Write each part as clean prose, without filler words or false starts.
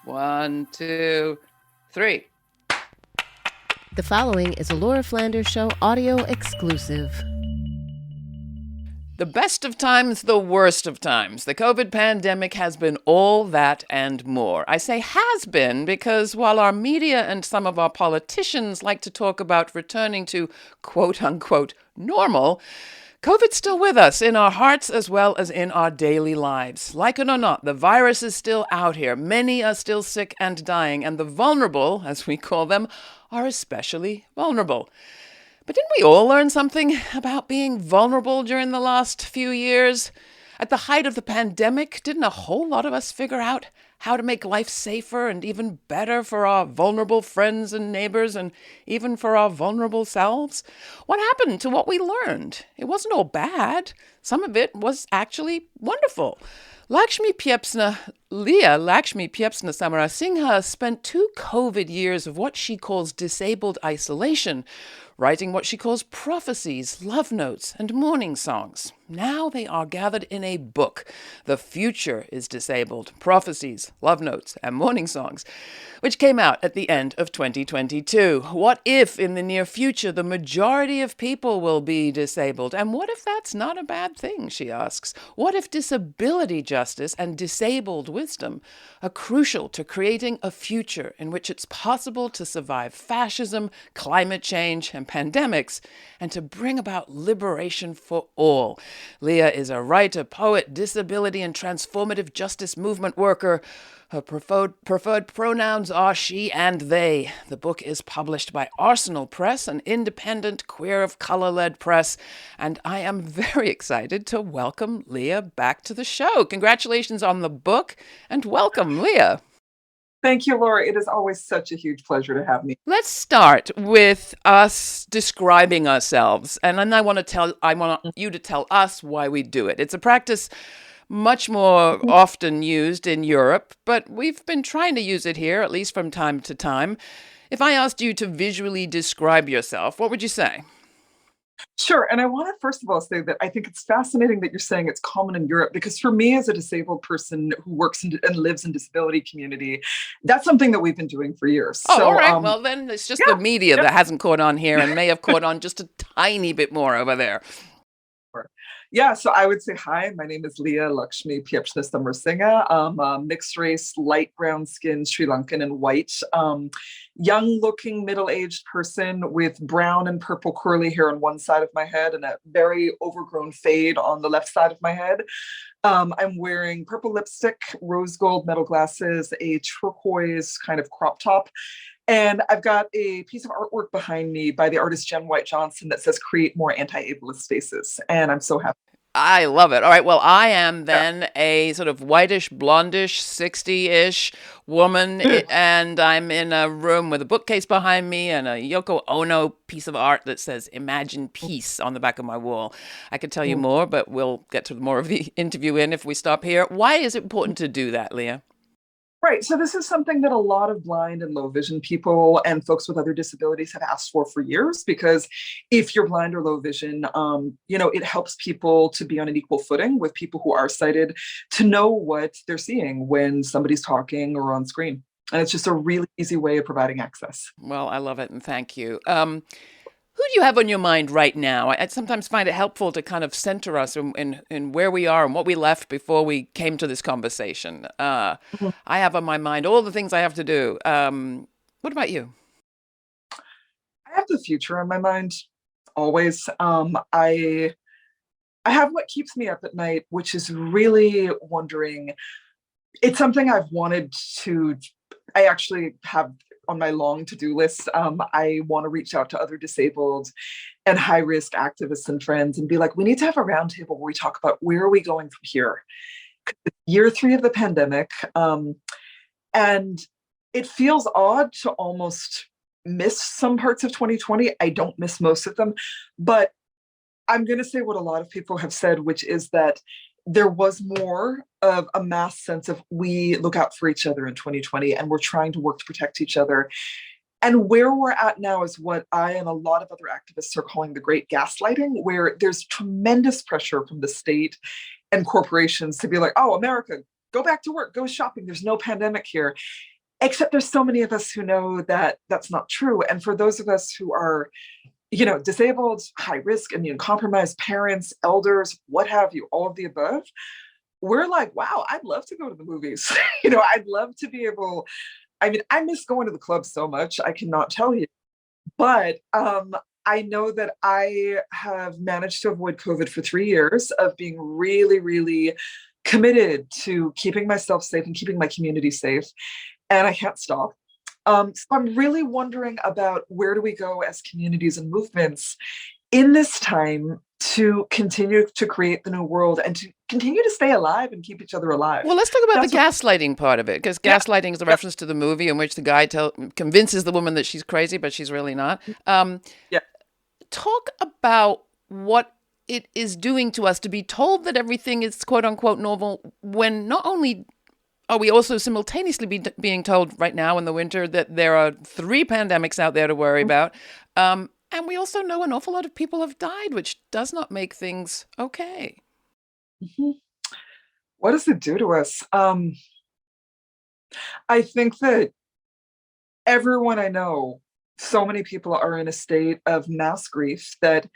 1, 2, 3. The following is a Laura Flanders Show audio exclusive. The best of times, the worst of times. The COVID pandemic has been all that and more. I say has been because while our media and some of our politicians like to talk about returning to quote-unquote normal, COVID's still with us in our hearts as well as in our daily lives. Like it or not, the virus is still out here. Many are still sick and dying, and the vulnerable, as we call them, are especially vulnerable. But didn't we all learn something about being vulnerable during the last few years? At the height of the pandemic, didn't a whole lot of us figure out how to make life safer and even better for our vulnerable friends and neighbors and even for our vulnerable selves? What happened to what we learned? It wasn't all bad. Some of it was actually wonderful. Leah Lakshmi Piepzna-Samarasinha spent 2 COVID years of what she calls disabled isolation, writing what she calls prophecies, love notes, and mourning songs. Now they are gathered in a book. The Future is Disabled, Prophecies, Love Notes, and Mourning Songs, which came out at the end of 2022. What if in the near future the majority of people will be disabled? And what if that's not a bad thing, she asks? What if disability justice and disabled wisdom are crucial to creating a future in which it's possible to survive fascism, climate change, and pandemics, and to bring about liberation for all? Leah is a writer, poet, disability and transformative justice movement worker. Her preferred pronouns are she and they. The book is published by Arsenal Press, an independent, queer of color-led press, and I am very excited to welcome Leah back to the show. Congratulations on the book, and welcome, Leah. Thank you, Laura. It is always such a huge pleasure to have me. Let's start with us describing ourselves, and then I want you to tell us why we do it. It's a practice much more often used in Europe, but we've been trying to use it here, at least from time to time. If I asked you to visually describe yourself, what would you say? Sure. And I want to first of all say that I think it's fascinating that you're saying it's common in Europe, because for me as a disabled person who works and lives in disability community, that's something that we've been doing for years. Oh, all right. Well, then it's just the media that hasn't caught on here and may have caught on just a tiny bit more over there. Yeah, so I would say, hi, my name is Leah Lakshmi Piepzna-Samarasinha. I'm a mixed race, light brown skin, Sri Lankan and white, young looking middle-aged person with brown and purple curly hair on one side of my head and a very overgrown fade on the left side of my head. I'm wearing purple lipstick, rose gold metal glasses, a turquoise kind of crop top. And I've got a piece of artwork behind me by the artist Jen White Johnson that says "Create More Anti-Ableist Spaces." And I'm so happy. I love it. All right. Well, I am then a sort of whitish, blondish, 60-ish woman, and I'm in a room with a bookcase behind me and a Yoko Ono piece of art that says "Imagine Peace" on the back of my wall. I could tell you more, but we'll get to more of the interview if we stop here. Why is it important to do that, Leah? Right. So this is something that a lot of blind and low vision people and folks with other disabilities have asked for years, because if you're blind or low vision, it helps people to be on an equal footing with people who are sighted, to know what they're seeing when somebody's talking or on screen. And it's just a really easy way of providing access. Well, I love it. And thank you. Who do you have on your mind right now? I sometimes find it helpful to kind of center us in where we are and what we left before we came to this conversation. I have on my mind all the things I have to do. What about you? I have the future on my mind, always. I have what keeps me up at night, which is really wondering. It's something I've wanted to. I actually have on my long to-do list. I want to reach out to other disabled and high-risk activists and friends and be like, we need to have a roundtable where we talk about where are we going from here. Year 3 of the pandemic, and it feels odd to almost miss some parts of 2020. I don't miss most of them, but I'm going to say what a lot of people have said, which is that there was more of a mass sense of we look out for each other in 2020 and we're trying to work to protect each other. And where we're at now is what I and a lot of other activists are calling the great gaslighting, where there's tremendous pressure from the state and corporations to be like, oh, America, go back to work, go shopping. There's no pandemic here. except there's so many of us who know that that's not true. And for those of us who are, disabled, high risk, immune compromised, parents, elders, what have you, all of the above, we're like, wow, I'd love to go to the movies. I'd love to be able, I mean, I miss going to the club so much, I cannot tell you. But I know that I have managed to avoid COVID for 3 years of being really, really committed to keeping myself safe and keeping my community safe. And I can't stop. So I'm really wondering about where do we go as communities and movements in this time to continue to create the new world and to continue to stay alive and keep each other alive. Well, let's talk about That's the gaslighting part of it, because gaslighting is a yeah, reference to the movie in which the guy convinces the woman that she's crazy, but she's really not. yeah. Talk about what it is doing to us to be told that everything is quote unquote normal when not only are we also simultaneously being told right now in the winter that there are 3 pandemics out there to worry about. And we also know an awful lot of people have died, which does not make things okay. Mhm. What does it do to us? I think that everyone I know, so many people are in a state of mass grief that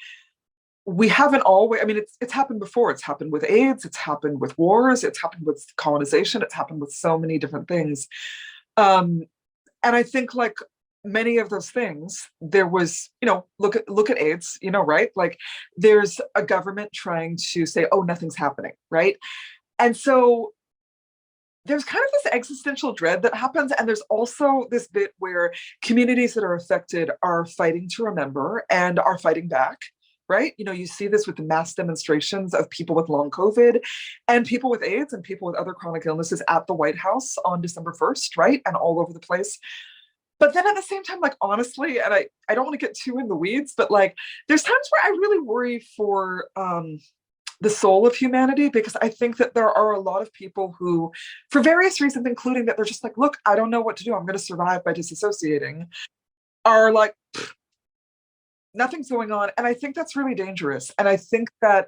we haven't always, I mean, it's happened before. It's happened with AIDS, it's happened with wars, it's happened with colonization, it's happened with so many different things. Um, and I think like many of those things, there was, look at AIDS, right? Like there's a government trying to say, oh, nothing's happening, right? And so there's kind of this existential dread that happens. And there's also this bit where communities that are affected are fighting to remember and are fighting back. Right? You see this with the mass demonstrations of people with long COVID and people with AIDS and people with other chronic illnesses at the White House on December 1st, right? And all over the place. But then at the same time, like, honestly, and I don't want to get too in the weeds, but like, there's times where I really worry for the soul of humanity, because I think that there are a lot of people who, for various reasons, including that they're just like, look, I don't know what to do. I'm going to survive by disassociating, are like, nothing's going on. And I think that's really dangerous. And I think that,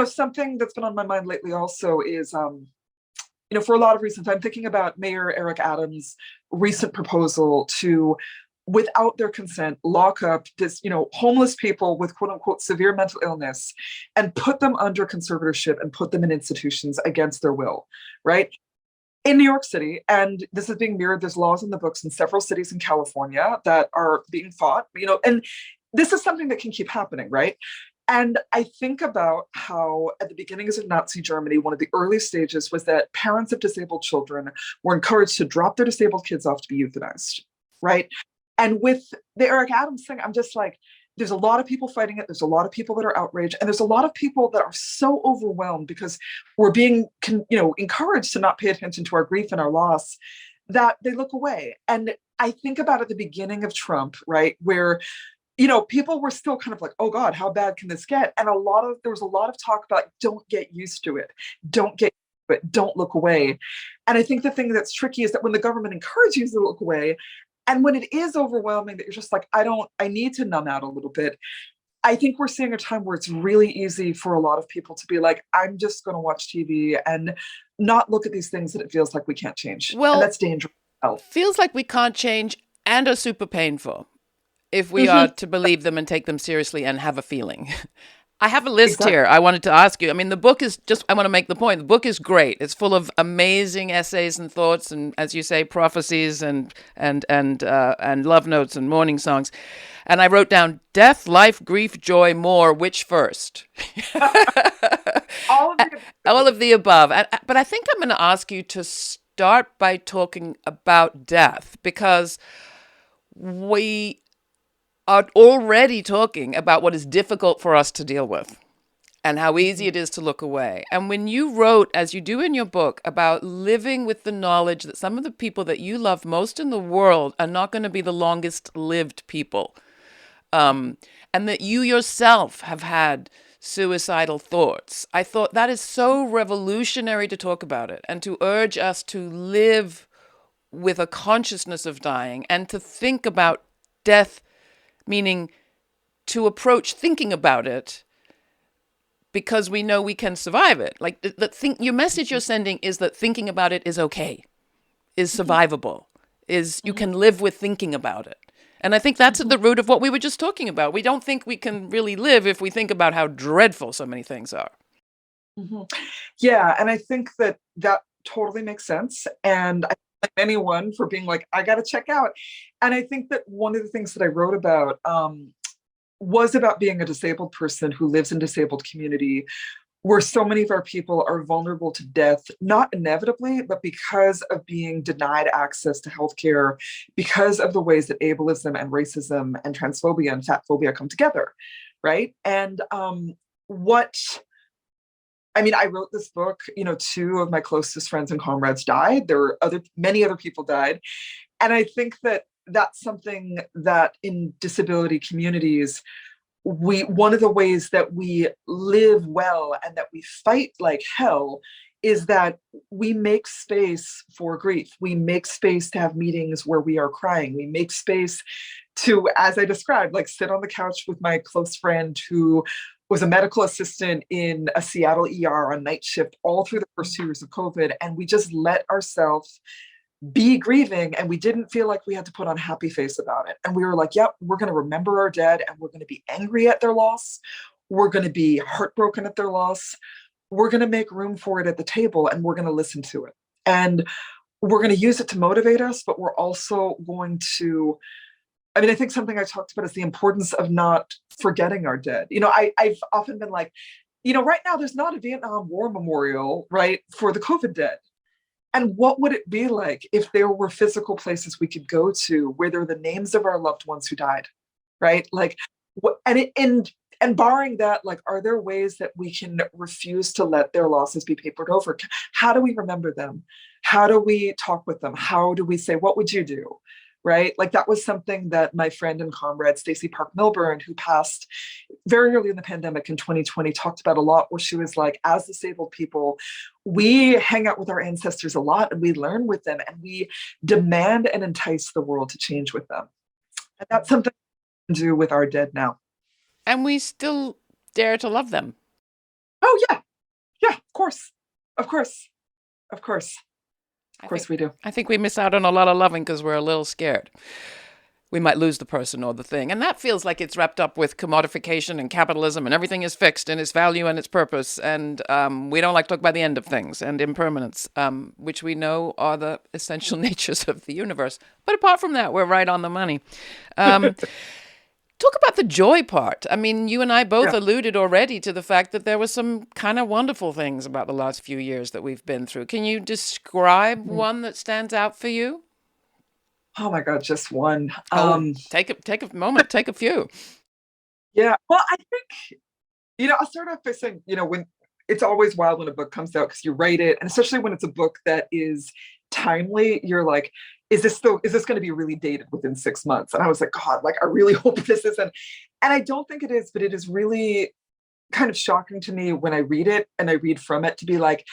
something that's been on my mind lately also is, for a lot of reasons, I'm thinking about Mayor Eric Adams' recent proposal to, without their consent, lock up this, homeless people with quote unquote severe mental illness and put them under conservatorship and put them in institutions against their will, right? In New York City, and this is being mirrored, there's laws in the books in several cities in California that are being fought, and this is something that can keep happening, right? And I think about how at the beginnings of Nazi Germany, one of the early stages was that parents of disabled children were encouraged to drop their disabled kids off to be euthanized, right? And with the Eric Adams thing, I'm just like, there's a lot of people fighting it. There's a lot of people that are outraged. And there's a lot of people that are so overwhelmed because we're being, encouraged to not pay attention to our grief and our loss, that they look away. And I think about at the beginning of Trump, right, where, people were still kind of like, oh God, how bad can this get? And there was a lot of talk about don't get used to it. Don't get used to it. Don't look away. And I think the thing that's tricky is that when the government encourages you to look away, and when it is overwhelming that you're just like, I need to numb out a little bit. I think we're seeing a time where it's really easy for a lot of people to be like, I'm just going to watch TV and not look at these things that it feels like we can't change. Well, and that's dangerous. Feels like we can't change and are super painful if we are to believe them and take them seriously and have a feeling. I have a list here I wanted to ask you. I mean, the book is just, I want to make the point, the book is great. It's full of amazing essays and thoughts and, as you say, prophecies and love notes and mourning songs. And I wrote down death, life, grief, joy, more, which first? All of the above. But I think I'm going to ask you to start by talking about death, because we are already talking about what is difficult for us to deal with and how easy it is to look away. And when you wrote, as you do in your book, about living with the knowledge that some of the people that you love most in the world are not going to be the longest lived people, and that you yourself have had suicidal thoughts, I thought that is so revolutionary to talk about it and to urge us to live with a consciousness of dying and to think about death, meaning to approach thinking about it because we know we can survive it. Like your message you're sending is that thinking about it is okay. is survivable, is you can live with thinking about it. And I think that's at the root of what we were just talking about. We don't think we can really live if we think about how dreadful so many things are. Yeah, and I think that that totally makes sense. And I thank anyone for being like, I got to check out. And I think that one of the things that I wrote about was about being a disabled person who lives in disabled community where so many of our people are vulnerable to death, not inevitably, but because of being denied access to healthcare, because of the ways that ableism and racism and transphobia and fat phobia come together, right? And what I mean, I wrote this book, two of my closest friends and comrades died. There were many other people died. And I think that that's something that in disability communities, one of the ways that we live well and that we fight like hell is that we make space for grief. We make space to have meetings where we are crying. We make space to, as I described, like sit on the couch with my close friend who was a medical assistant in a Seattle ER on night shift all through the first 2 years of COVID. And we just let ourselves be grieving, and we didn't feel like we had to put on a happy face about it. And we were like, yep, we're going to remember our dead, and we're going to be angry at their loss. We're going to be heartbroken at their loss. We're going to make room for it at the table, and we're going to listen to it. And we're going to use it to motivate us, but we're also going to, I think something I talked about is the importance of not forgetting our dead. I've often been like, right now there's not a Vietnam War memorial, right, for the COVID dead. And what would it be like if there were physical places we could go to where there are the names of our loved ones who died, right? Like, and barring that, like, are there ways that we can refuse to let their losses be papered over? How do we remember them? How do we talk with them? How do we say, what would you do? Right? Like that was something that my friend and comrade, Stacey Park Milburn, who passed very early in the pandemic in 2020, talked about a lot, where she was like, as disabled people, we hang out with our ancestors a lot and we learn with them and we demand and entice the world to change with them. And that's something we can do with our dead now. And we still dare to love them. Oh, yeah. Yeah, of course. Of course. Of course. Of course we do. I think we miss out on a lot of loving because we're a little scared. We might lose the person or the thing. And that feels like it's wrapped up with commodification and capitalism and everything is fixed in its value and its purpose. And we don't like to talk about the end of things and impermanence, which we know are the essential natures of the universe. But apart from that, we're right on the money. Talk about the joy part. I mean, you and I both alluded already to the fact that there were some kind of wonderful things about the last few years that we've been through. Can you describe one that stands out for you? Oh my God, just one. Take a moment, take a few. Yeah, well, I think, I'll start off by saying, when it's always wild when a book comes out because you write it, and especially when it's a book that is timely, you're like, is this going to be really dated within 6 months? And I was like, God, like, I really hope this isn't. And I don't think it is, but it is really kind of shocking to me when I read it and I read from it to be like,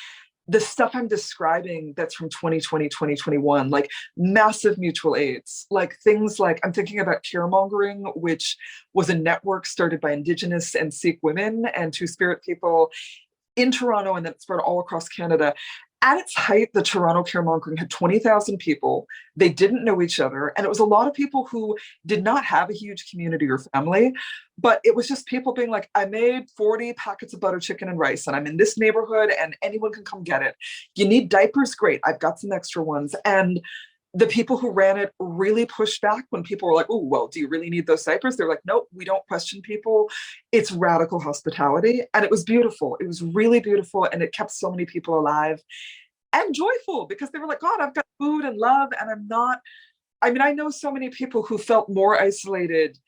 the stuff I'm describing that's from 2020, 2021, like massive mutual aids, like things like, I'm thinking about caremongering, which was a network started by Indigenous and Sikh women and Two-Spirit people in Toronto, and then it spread all across Canada. At its height, the Toronto caremongering had 20,000 people. They didn't know each other. And it was a lot of people who did not have a huge community or family, but it was just people being like, I made 40 packets of butter chicken and rice, and I'm in this neighborhood and anyone can come get it. You need diapers? Great. I've got some extra ones. And the people who ran it really pushed back when people were like, oh, well, do you really need those diapers? They're like, nope, we don't question people. It's radical hospitality. And it was beautiful. It was really beautiful. And it kept so many people alive and joyful because they were like, God, I've got food and love. And I know so many people who felt more isolated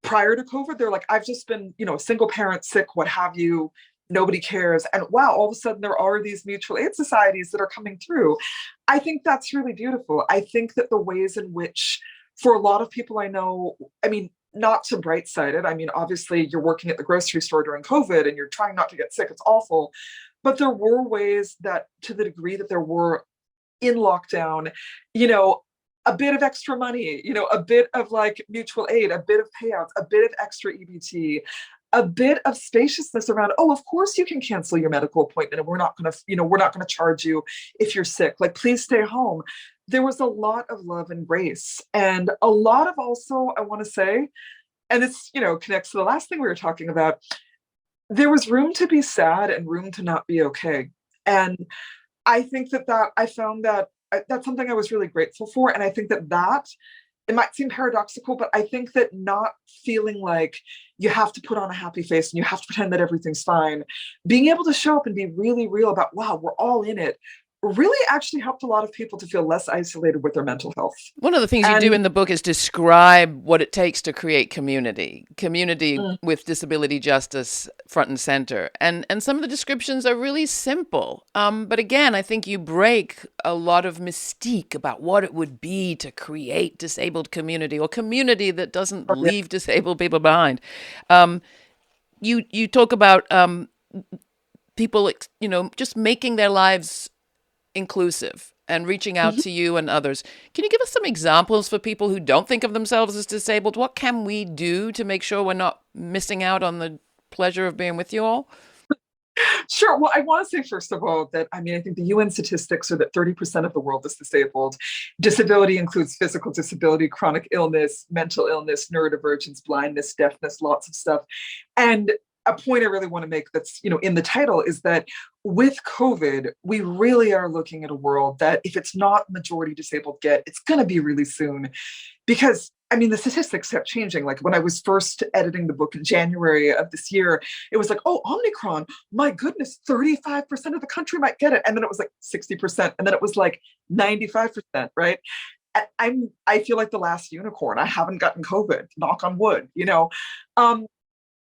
prior to COVID. They're like, I've just been, a single parent, sick, what have you. Nobody cares. And wow, all of a sudden there are these mutual aid societies that are coming through. I think that's really beautiful. I think that the ways in which, for a lot of people I know, not so bright-sided. Obviously you're working at the grocery store during COVID and you're trying not to get sick. It's awful. But there were ways that, to the degree that there were in lockdown, a bit of extra money, a bit of like mutual aid, a bit of payouts, a bit of extra EBT, a bit of spaciousness around, oh, of course you can cancel your medical appointment and we're not going to charge you if you're sick. Like, please stay home. There was a lot of love and grace, and a lot of also, I want to say, and this, connects to the last thing we were talking about. There was room to be sad and room to not be okay. And I think that I found that that's something I was really grateful for. And I think that it might seem paradoxical, but I think that not feeling like you have to put on a happy face and you have to pretend that everything's fine, being able to show up and be really real about, wow, we're all in it, really actually helped a lot of people to feel less isolated with their mental health. One of the things you do And in the book is describe what it takes to create community mm, with disability justice front and center. And some of the descriptions are really simple. But again, I think you break a lot of mystique about what it would be to create disabled community, or community that doesn't yeah, leave disabled people behind. Um, you talk about people, just making their lives inclusive and reaching out mhm. to you and others. Can you give us some examples for people who don't think of themselves as disabled? What can we do to make sure we're not missing out on the pleasure of being with you all? Sure. Well, I want to say, first of all, that I mean, I think the UN statistics are that 30% of the world is disabled. Disability includes physical disability, chronic illness, mental illness, neurodivergence, blindness, deafness, lots of stuff. And a point I really want to make that's, in the title is that with COVID, we really are looking at a world that if it's not majority disabled get, it's going to be really soon. Because I mean, the statistics kept changing. Like when I was first editing the book in January of this year, it was like, oh, Omicron, my goodness, 35% of the country might get it. And then it was like 60%. And then it was like 95%, right? I feel like the last unicorn. I haven't gotten COVID, knock on wood. Um,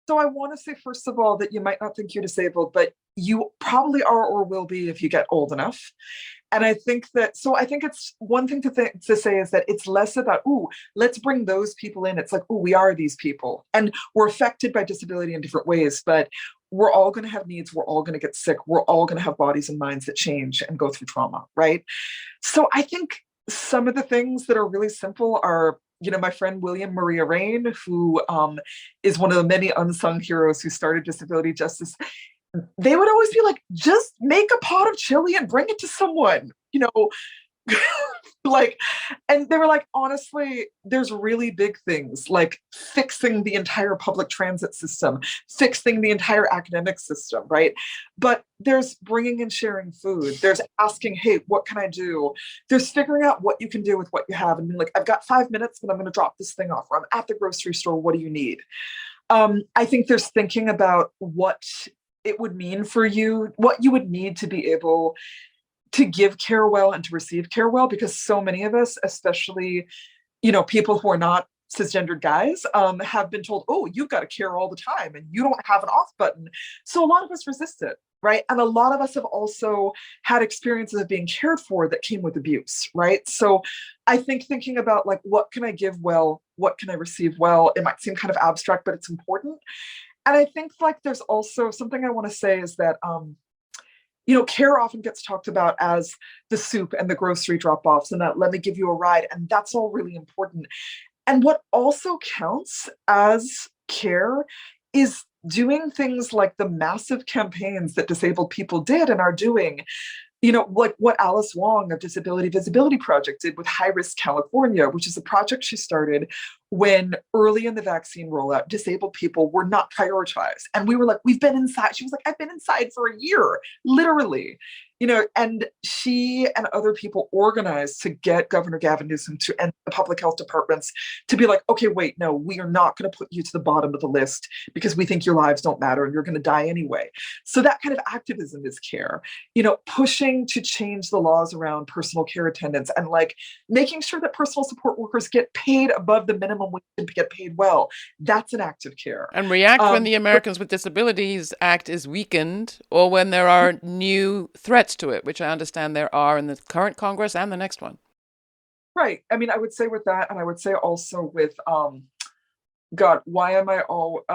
so I want to say, first of all, that you might not think you're disabled, but you probably are or will be if you get old enough. And I think it's one thing to say is that it's less about, ooh, let's bring those people in. It's like, ooh, we are these people. And we're affected by disability in different ways, but we're all going to have needs. We're all going to get sick. We're all going to have bodies and minds that change and go through trauma, right? So I think some of the things that are really simple are, my friend William Maria Rain, who is one of the many unsung heroes who started disability justice. They would always be like, just make a pot of chili and bring it to someone. Like, and they were like, honestly, there's really big things like fixing the entire public transit system, fixing the entire academic system, right? But there's bringing and sharing food, there's asking, hey, what can I do? There's figuring out what you can do with what you have and being like, I've got 5 minutes, but I'm going to drop this thing off, or I'm at the grocery store, what do you need? I think there's thinking about what it would mean for you, what you would need to be able to give care well and to receive care well, because so many of us, especially, people who are not cisgendered guys, have been told, oh, you've got to care all the time and you don't have an off button. So a lot of us resist it, right? And a lot of us have also had experiences of being cared for that came with abuse, right? So I think thinking about like, what can I give well? What can I receive well? It might seem kind of abstract, but it's important. And I think like there's also something I want to say is that care often gets talked about as the soup and the grocery drop-offs and that let me give you a ride. And that's all really important. And what also counts as care is doing things like the massive campaigns that disabled people did and are doing, like what Alice Wong of Disability Visibility Project did with High Risk California, which is a project she started when early in the vaccine rollout, disabled people were not prioritized. And we were like, we've been inside. She was like, I've been inside for a year, literally. And she and other people organized to get Governor Gavin Newsom and the public health departments to be like, okay, wait, no, we are not going to put you to the bottom of the list because we think your lives don't matter and you're going to die anyway. So that kind of activism is care, pushing to change the laws around personal care attendants and like making sure that personal support workers get paid above the minimum wage and get paid well. That's an act of care. And react when the Americans with Disabilities Act is weakened, or when there are new threats to it, which I understand there are in the current Congress and the next one. Right. I mean, I would say with that, and I would say also with God, why am I all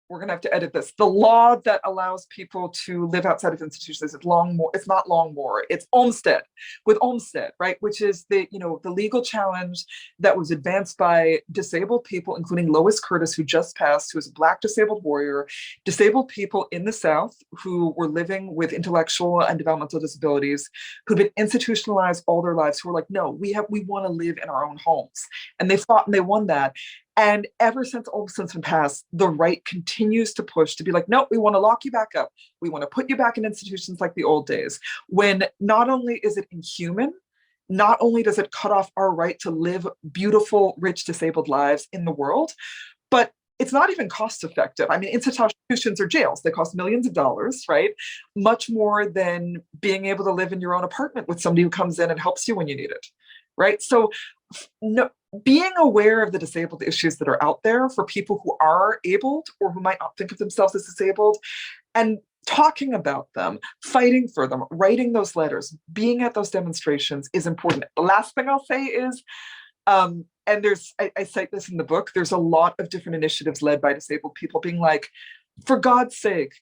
we're going to have to edit this. The law that allows people to live outside of institutions is Longmore. It's not Longmore. It's Olmsted, with Olmsted, right? Which is the legal challenge that was advanced by disabled people, including Lois Curtis, who just passed, who is a Black disabled warrior, disabled people in the South who were living with intellectual and developmental disabilities, who've been institutionalized all their lives, who were like, no, we want to live in our own homes. And they fought and they won that. And ever since Olmsden's been passed, the right continues to push to be like, no, we want to lock you back up. We want to put you back in institutions like the old days, when not only is it inhuman, not only does it cut off our right to live beautiful, rich, disabled lives in the world, but it's not even cost effective. I mean, institutions are jails. They cost millions of dollars, right? Much more than being able to live in your own apartment with somebody who comes in and helps you when you need it, right? So no, being aware of the disabled issues that are out there for people who are abled or who might not think of themselves as disabled, and talking about them, fighting for them, writing those letters, being at those demonstrations is important. The last thing I'll say is, and I cite this in the book, there's a lot of different initiatives led by disabled people being like, for God's sake,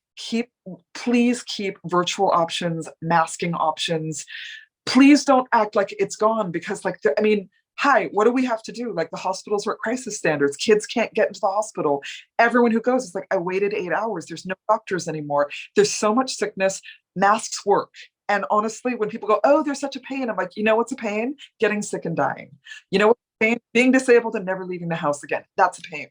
please keep virtual options, masking options. Please don't act like it's gone, because hi, what do we have to do? Like, the hospitals are at crisis standards. Kids can't get into the hospital. Everyone who goes is like, I waited 8 hours. There's no doctors anymore. There's so much sickness. Masks work. And honestly, when people go, oh, there's such a pain, I'm like, you know what's a pain? Getting sick and dying. You know what's a pain? Being disabled and never leaving the house again. That's a pain.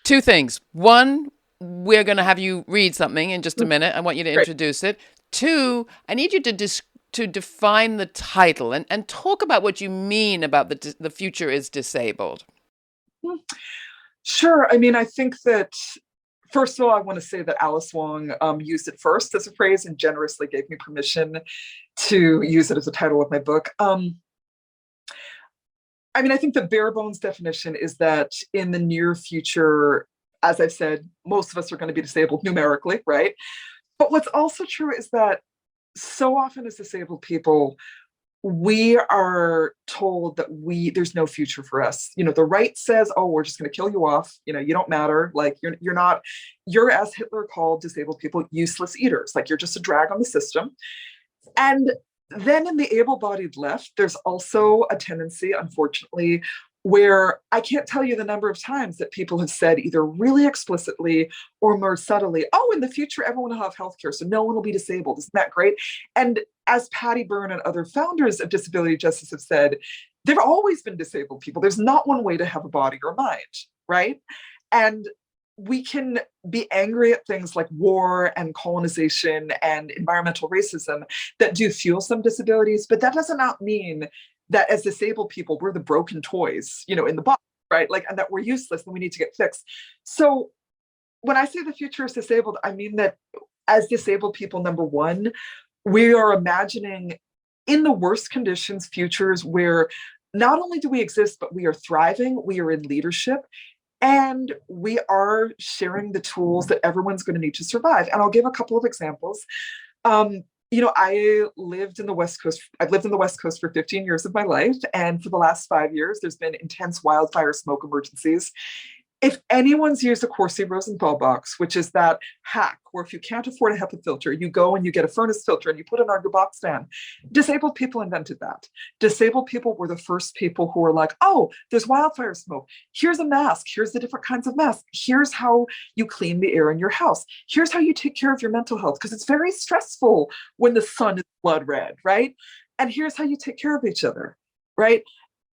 Two things. One, we're going to have you read something in just a minute. I want you to introduce it. Two, I need you to define the title and talk about what you mean about the future is disabled. Sure. I mean, I think that, first of all, I want to say that Alice Wong used it first as a phrase and generously gave me permission to use it as a title of my book. I mean, I think the bare bones definition is that in the near future, as I've said, most of us are going to be disabled numerically, right? But what's also true is that so often as disabled people, we are told that there's no future for us. You know, the right says, oh, we're just going to kill you off. You know, you don't matter. Like, you're, as Hitler called disabled people, useless eaters. Like, you're just a drag on the system. And then in the able-bodied left, there's also a tendency, unfortunately, where I can't tell you the number of times that people have said, either really explicitly or more subtly, oh, in the future, everyone will have healthcare, so no one will be disabled. Isn't that great? And as Patty Byrne and other founders of disability justice have said, there have always been disabled people. There's not one way to have a body or mind, right? And we can be angry at things like war and colonization and environmental racism that do fuel some disabilities, but that does not mean that as disabled people, we're the broken toys, in the box, right? Like, and that we're useless and we need to get fixed. So when I say the future is disabled, I mean that as disabled people, number one, we are imagining in the worst conditions futures where not only do we exist, but we are thriving, we are in leadership, and we are sharing the tools that everyone's going to need to survive. And I'll give a couple of examples. I've lived in the West Coast for 15 years of my life. And for the last 5 years, there's been intense wildfire smoke emergencies. If anyone's used a Corsi Rosenthal box, which is that hack where if you can't afford a HEPA filter, you go and you get a furnace filter and you put it on your box stand. Disabled people invented that. Disabled people were the first people who were like, oh, there's wildfire smoke. Here's a mask. Here's the different kinds of masks. Here's how you clean the air in your house. Here's how you take care of your mental health, because it's very stressful when the sun is blood red, right? And here's how you take care of each other, right?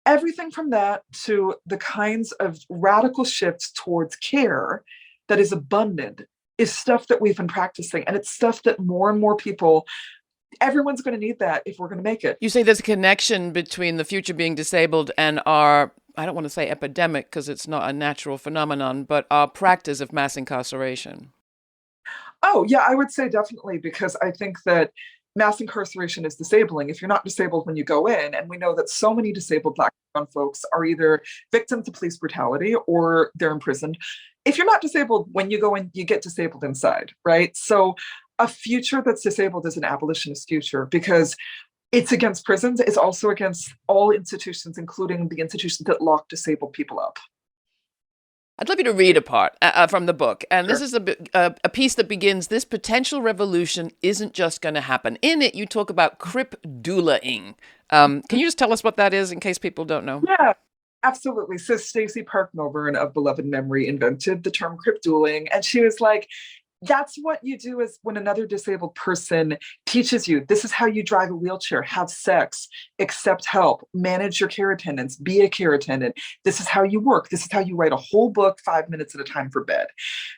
Everything from that to the kinds of radical shifts towards care that is abundant is stuff that we've been practicing. And it's stuff that more and more people, everyone's going to need that if we're going to make it. You say there's a connection between the future being disabled and our, I don't want to say epidemic because it's not a natural phenomenon, but our practice of mass incarceration. Oh, yeah, I would say definitely, because I think that mass incarceration is disabling if you're not disabled when you go in. And we know that so many disabled Black and brown folks are either victims of police brutality or they're imprisoned. If you're not disabled when you go in, you get disabled inside, right? So a future that's disabled is an abolitionist future, because it's against prisons. It's also against all institutions, including the institutions that lock disabled people up. I'd love you to read a part from the book. And this Sure. is a piece that begins, this potential revolution isn't just going to happen. In it, you talk about crip doulaing. Can you just tell us what that is in case people don't know? Yeah, absolutely. So Stacey Park Milburn of beloved memory invented the term cryptooling, and she was like, that's what you do is when another disabled person teaches you this is how you drive a wheelchair, have sex, accept help, manage your care attendants, be a care attendant. This is how you work. This is how you write a whole book 5 minutes at a time for bed.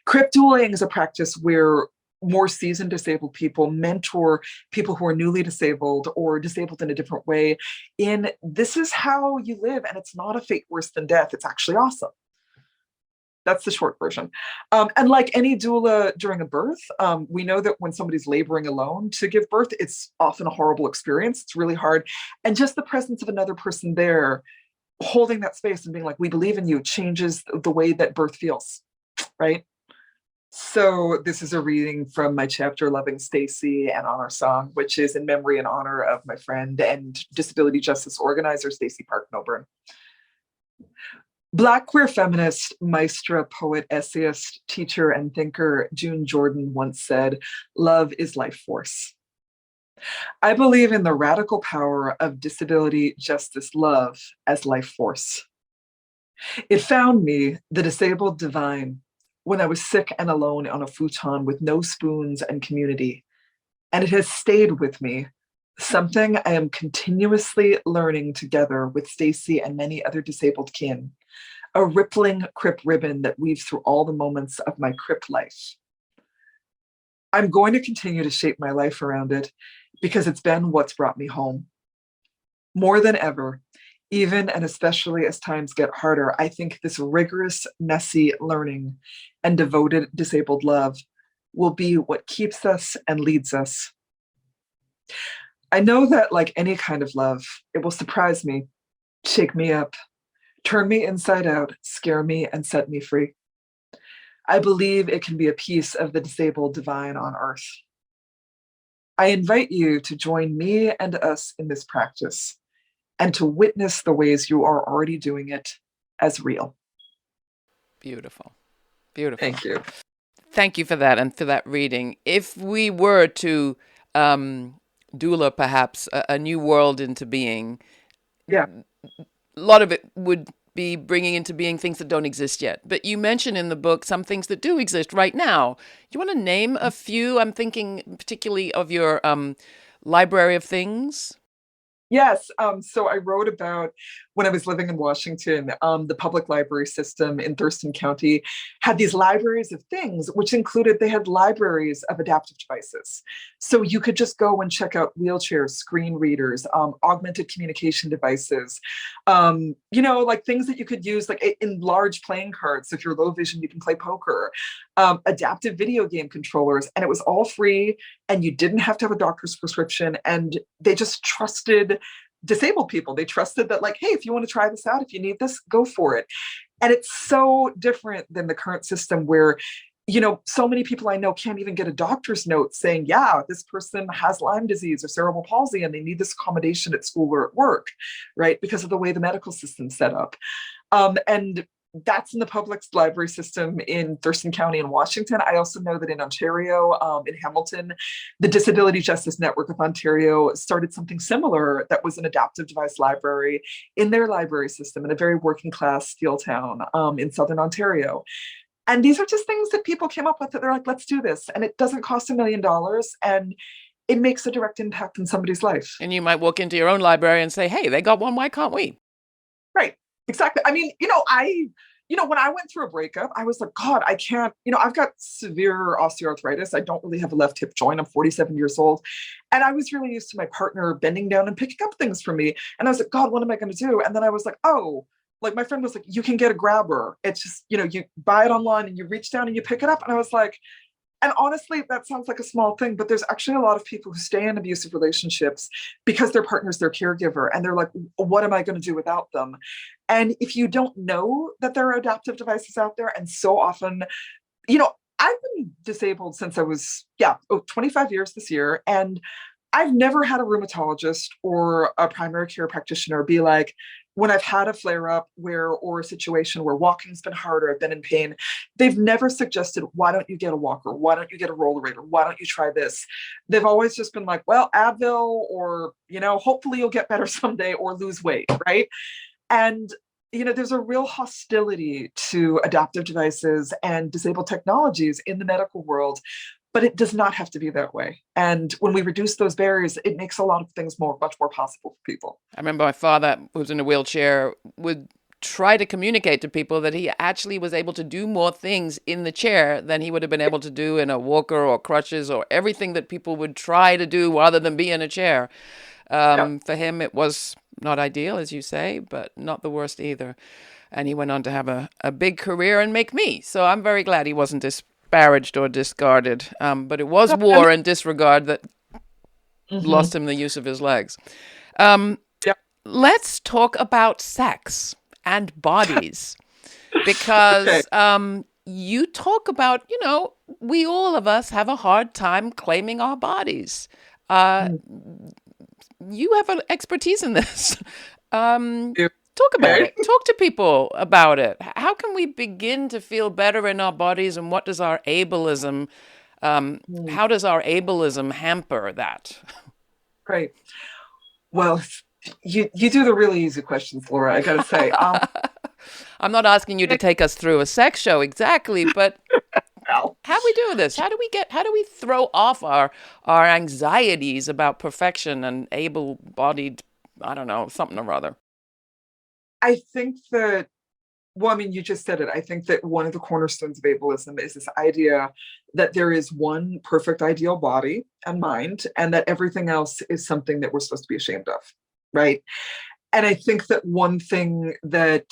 Cryptooling is a practice where more seasoned disabled people mentor people who are newly disabled or disabled in a different way in this is how you live, and it's not a fate worse than death, it's actually awesome. That's the short version. And like any doula during a birth, we know that when somebody's laboring alone to give birth, it's often a horrible experience. It's really hard. And just the presence of another person there, holding that space and being like, we believe in you, changes the way that birth feels, right? So this is a reading from my chapter, Loving Stacy, and Honor Song, which is in memory and honor of my friend and disability justice organizer, Stacey Park Milburn. Black queer feminist, maestra, poet, essayist, teacher, and thinker June Jordan once said, love is life force. I believe in the radical power of disability justice love as life force. It found me, the disabled divine, when I was sick and alone on a futon with no spoons and community, and it has stayed with me, something I am continuously learning together with Stacey and many other disabled kin, a rippling crip ribbon that weaves through all the moments of my crip life. I'm going to continue to shape my life around it because it's been what's brought me home. More than ever, even and especially as times get harder, I think this rigorous, messy learning and devoted disabled love will be what keeps us and leads us. I know that, like any kind of love, it will surprise me, shake me up, turn me inside out, scare me, and set me free. I believe it can be a piece of the disabled divine on earth. I invite you to join me and us in this practice and to witness the ways you are already doing it as real. Beautiful. Beautiful. Thank you. Thank you for that and for that reading. If we were to doula perhaps a new world into being, Yeah. a lot of it would be bringing into being things that don't exist yet. But you mention in the book some things that do exist right now. You want to name a few? I'm thinking particularly of your library of things. Yes. So I wrote about when I was living in Washington, the public library system in Thurston County had these libraries of things, which included they had libraries of adaptive devices. So you could just go and check out wheelchairs, screen readers, augmented communication devices, like things that you could use like in large playing cards. If you're low vision, you can play poker, adaptive video game controllers, and it was all free and you didn't have to have a doctor's prescription, and they just trusted disabled people. They trusted that, like, hey, if you want to try this out, if you need this, go for it. And it's so different than the current system where, so many people I know can't even get a doctor's note saying, yeah, this person has Lyme disease or cerebral palsy and they need this accommodation at school or at work, right? Because of the way the medical system's set up. And that's in the public library system in Thurston County in Washington. I also know that in Ontario, in Hamilton, the Disability Justice Network of Ontario started something similar that was an adaptive device library in their library system in a very working class steel town in Southern Ontario. And these are just things that people came up with that they're like, let's do this. And it doesn't cost $1 million. And it makes a direct impact in somebody's life. And you might walk into your own library and say, hey, they got one, why can't we? Right. Exactly. I mean, when I went through a breakup, I was like, God, I can't, I've got severe osteoarthritis. I don't really have a left hip joint. I'm 47 years old. And I was really used to my partner bending down and picking up things for me. And I was like, God, what am I going to do? And then I was like, oh, like my friend was like, you can get a grabber. It's just, you buy it online and you reach down and you pick it up. And I was like, and honestly, that sounds like a small thing, but there's actually a lot of people who stay in abusive relationships because their partner's their caregiver. And they're like, what am I going to do without them? And if you don't know that there are adaptive devices out there, and so often, I've been disabled since I was, 25 years this year. And I've never had a rheumatologist or a primary care practitioner be like, when I've had a flare up or a situation where walking's been hard or I've been in pain, they've never suggested, why don't you get a walker? Why don't you get a rollerator? Why don't you try this? They've always just been like, well, Advil, or, hopefully you'll get better someday, or lose weight, right? And, there's a real hostility to adaptive devices and disabled technologies in the medical world, but it does not have to be that way. And when we reduce those barriers, it makes a lot of things much more possible for people. I remember my father, who was in a wheelchair, would try to communicate to people that he actually was able to do more things in the chair than he would have been able to do in a walker or crutches or everything that people would try to do rather than be in a chair. For him, it was not ideal, as you say, but not the worst either. And he went on to have a big career and make me. So I'm very glad he wasn't disparaged or discarded. But it was war and disregard that lost him the use of his legs. Let's talk about sex and bodies, because you talk about, we all of us have a hard time claiming our bodies. You have an expertise in this. Talk about it. Talk to people about it. How can we begin to feel better in our bodies, and what does our ableism, how does our ableism hamper that? Right. Well, you do the really easy questions, Laura, I gotta say. I'm not asking you to take us through a sex show exactly, but how do we do this? How do we throw off our anxieties about perfection and able-bodied, I don't know, something or other? I think that, well, I mean, you just said it. I think that one of the cornerstones of ableism is this idea that there is one perfect ideal body and mind, and that everything else is something that we're supposed to be ashamed of, right? And I think that one thing that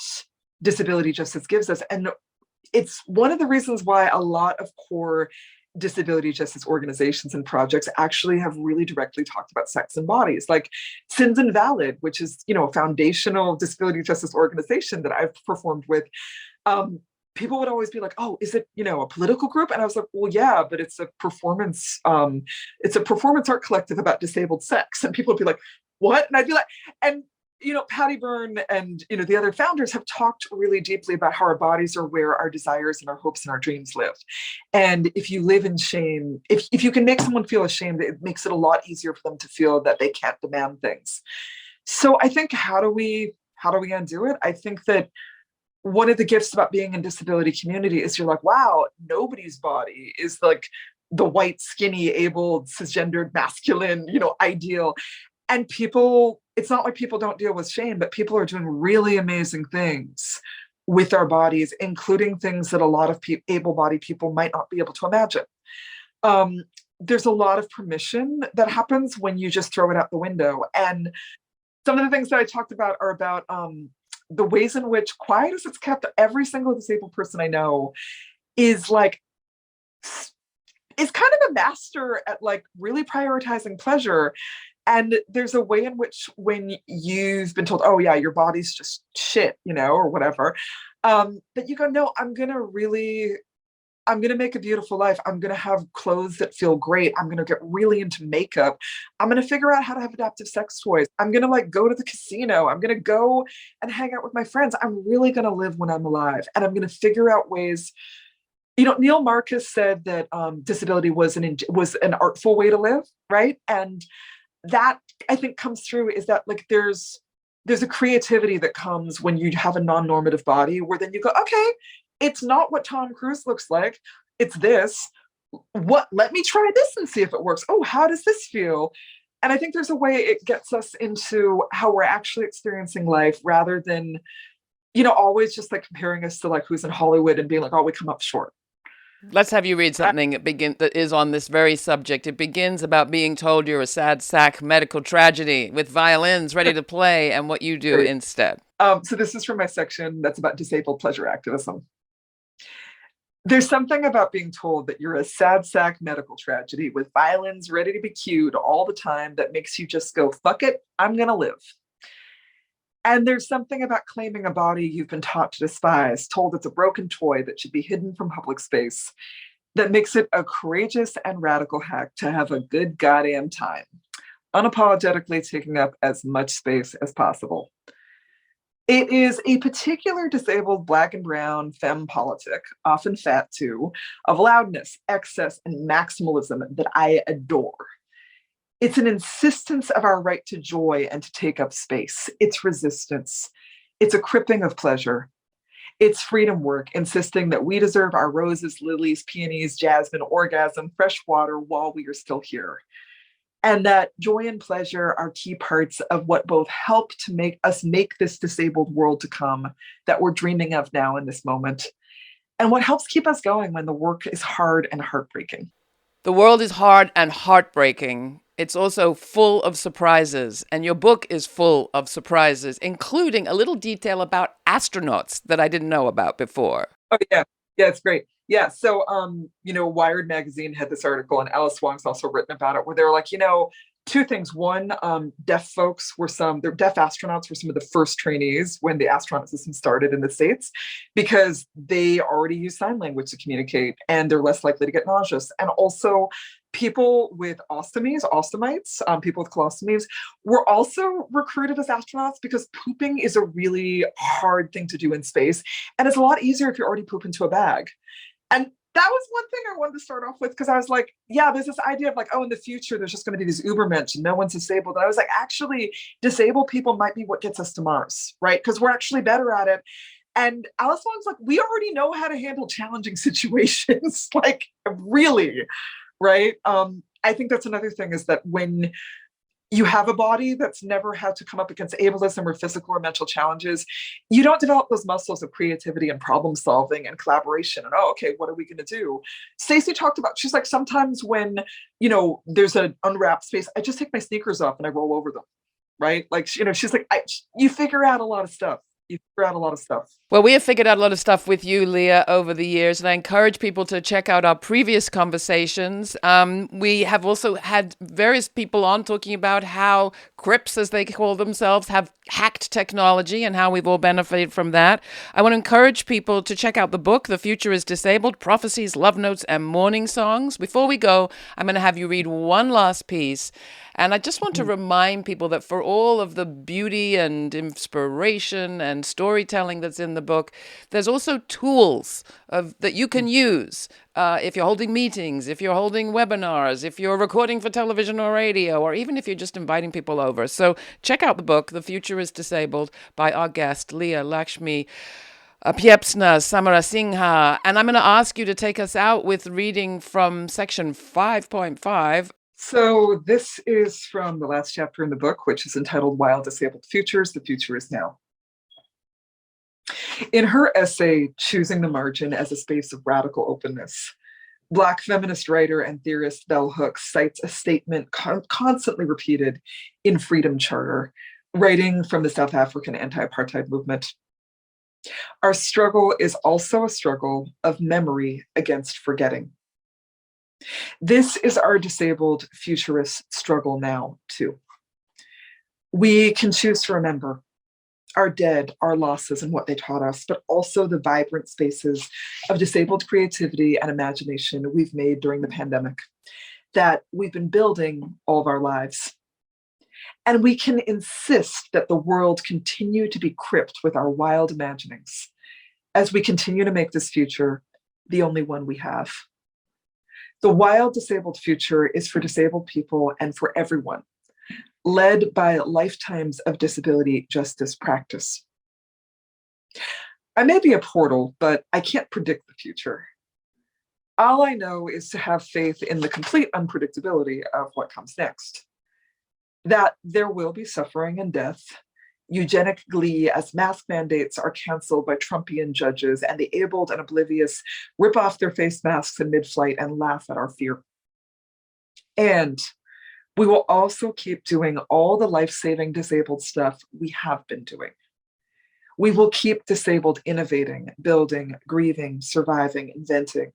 disability justice gives us, and it's one of the reasons why a lot of core disability justice organizations and projects actually have really directly talked about sex and bodies, like Sins Invalid, which is, a foundational disability justice organization that I've performed with. People would always be like, oh, is it, a political group? And I was like, well, yeah, but it's a performance art collective about disabled sex. And people would be like, what? And I'd be like, and Patty Byrne and, the other founders have talked really deeply about how our bodies are where our desires and our hopes and our dreams live. And if you live in shame, if you can make someone feel ashamed, it makes it a lot easier for them to feel that they can't demand things. So I think, how do we undo it? I think that one of the gifts about being in disability community is you're like, wow, nobody's body is like the white, skinny, able, cisgendered, masculine, ideal. And people, it's not like people don't deal with shame, but people are doing really amazing things with our bodies, including things that a lot of able-bodied people might not be able to imagine. There's a lot of permission that happens when you just throw it out the window. And some of the things that I talked about are about the ways in which, quiet as it's kept, every single disabled person I know is kind of a master at like really prioritizing pleasure. And there's a way in which, when you've been told, oh yeah, your body's just shit, or whatever, that you go, no, I'm going to make a beautiful life. I'm going to have clothes that feel great. I'm going to get really into makeup. I'm going to figure out how to have adaptive sex toys. I'm going to go to the casino. I'm going to go and hang out with my friends. I'm really going to live when I'm alive. And I'm going to figure out ways. Neil Marcus said that disability was an artful way to live, right? And that, I think, comes through, is that there's a creativity that comes when you have a non-normative body, where then you go, okay, it's not what Tom Cruise looks like, it's this. Let me try this and see if it works. Oh, how does this feel? And I think there's a way it gets us into how we're actually experiencing life, rather than, always just comparing us to who's in Hollywood and being like, oh, we come up short. Let's have you read something that is on this very subject. It begins about being told you're a sad sack medical tragedy, with violins ready to play, and what you do instead. So this is from my section that's about disabled pleasure activism. There's something about being told that you're a sad sack medical tragedy with violins ready to be cued all the time that makes you just go, fuck it, I'm gonna live. And there's something about claiming a body you've been taught to despise, told it's a broken toy that should be hidden from public space, that makes it a courageous and radical hack to have a good goddamn time, unapologetically taking up as much space as possible. It is a particular disabled Black and brown femme politic, often fat too, of loudness, excess, and maximalism that I adore. It's an insistence of our right to joy and to take up space. It's resistance. It's a cripping of pleasure. It's freedom work, insisting that we deserve our roses, lilies, peonies, jasmine, orgasm, fresh water while we are still here. And that joy and pleasure are key parts of what both help to make this disabled world to come that we're dreaming of now in this moment, and what helps keep us going when the work is hard and heartbreaking. The world is hard and heartbreaking. It's also full of surprises, and your book is full of surprises, including a little detail about astronauts that I didn't know about before. Oh yeah, yeah, it's great. Yeah, so Wired magazine had this article, and Alice Wong's also written about it, where they're like, two things. One, deaf astronauts were some of the first trainees when the astronaut system started in the States, because they already use sign language to communicate, and they're less likely to get nauseous. And also, people with ostomites, people with colostomies, were also recruited as astronauts because pooping is a really hard thing to do in space, and it's a lot easier if you're already pooping into a bag. And that was one thing I wanted to start off with, because I was like, yeah, there's this idea of like, oh, in the future, there's just going to be these Ubermensch and no one's disabled. And I was like, actually, disabled people might be what gets us to Mars, right? Because we're actually better at it. And Alice Wong's like, we already know how to handle challenging situations, like really, right? I think that's another thing, is that when you have a body that's never had to come up against ableism or physical or mental challenges, you don't develop those muscles of creativity and problem solving and collaboration. And, oh, okay, what are we going to do? Stacey talked about, she's like, sometimes when, there's an unwrapped space, I just take my sneakers off and I roll over them, right? Like, she's like, you figure out a lot of stuff. Well, we have figured out a lot of stuff with you, Leah, over the years, and I encourage people to check out our previous conversations. We have also had various people on talking about how Crips, as they call themselves, have hacked technology and how we've all benefited from that. I want to encourage people to check out the book, The Future is Disabled, Prophecies, Love Notes, and Mourning Songs. Before we go, I'm going to have you read one last piece. And I just want to remind people that for all of the beauty and inspiration and storytelling that's in the book, there's also tools that you can use if you're holding meetings, if you're holding webinars, if you're recording for television or radio, or even if you're just inviting people over. So check out the book, The Future is Disabled, by our guest, Leah Lakshmi Piepzna-Samarasinha. And I'm going to ask you to take us out with reading from section 5.5. So this is from the last chapter in the book, which is entitled Wild Disabled Futures, The Future is Now. In her essay, Choosing the Margin as a Space of Radical Openness, Black feminist writer and theorist Bell Hooks cites a statement constantly repeated in Freedom Charter, writing from the South African anti-apartheid movement. Our struggle is also a struggle of memory against forgetting. This is our disabled futurist struggle now, too. We can choose to remember our dead, our losses, and what they taught us, but also the vibrant spaces of disabled creativity and imagination we've made during the pandemic, that we've been building all of our lives. And we can insist that the world continue to be crypt with our wild imaginings as we continue to make this future the only one we have. The wild disabled future is for disabled people and for everyone, led by lifetimes of disability justice practice. I may be a portal, but I can't predict the future. All I know is to have faith in the complete unpredictability of what comes next. That there will be suffering and death, eugenic glee as mask mandates are canceled by Trumpian judges and the abled and oblivious rip off their face masks in mid-flight and laugh at our fear. And we will also keep doing all the life-saving disabled stuff we have been doing. We will keep disabled innovating, building, grieving, surviving, inventing.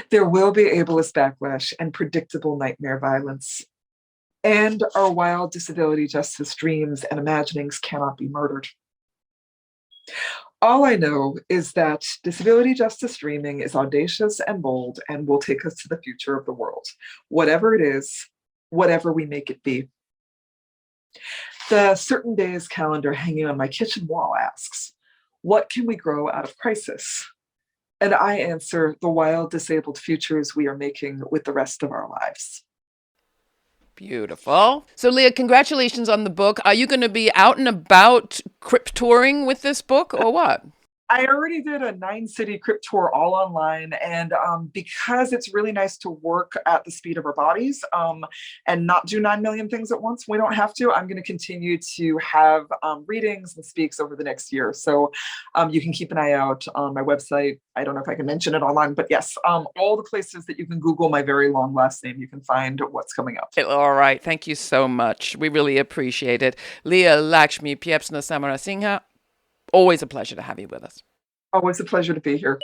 There will be ableist backlash and predictable nightmare violence. And our wild disability justice dreams and imaginings cannot be murdered. All I know is that disability justice dreaming is audacious and bold and will take us to the future of the world, whatever it is, whatever we make it be. The Certain Days calendar hanging on my kitchen wall asks, what can we grow out of crisis? And I answer, the wild, disabled futures we are making with the rest of our lives. Beautiful. So, Leah, congratulations on the book. Are you going to be out and about crypt touring with this book or what? I already did a 9-city crypt tour all online. And because it's really nice to work at the speed of our bodies and not do 9 million things at once, we don't have to. I'm going to continue to have readings and speaks over the next year. So you can keep an eye out on my website. I don't know if I can mention it online, but yes, all the places that you can Google my very long last name, you can find what's coming up. All right. Thank you so much. We really appreciate it. Leah Lakshmi Piepzna-Samarasinha, always a pleasure to have you with us. Always a pleasure to be here.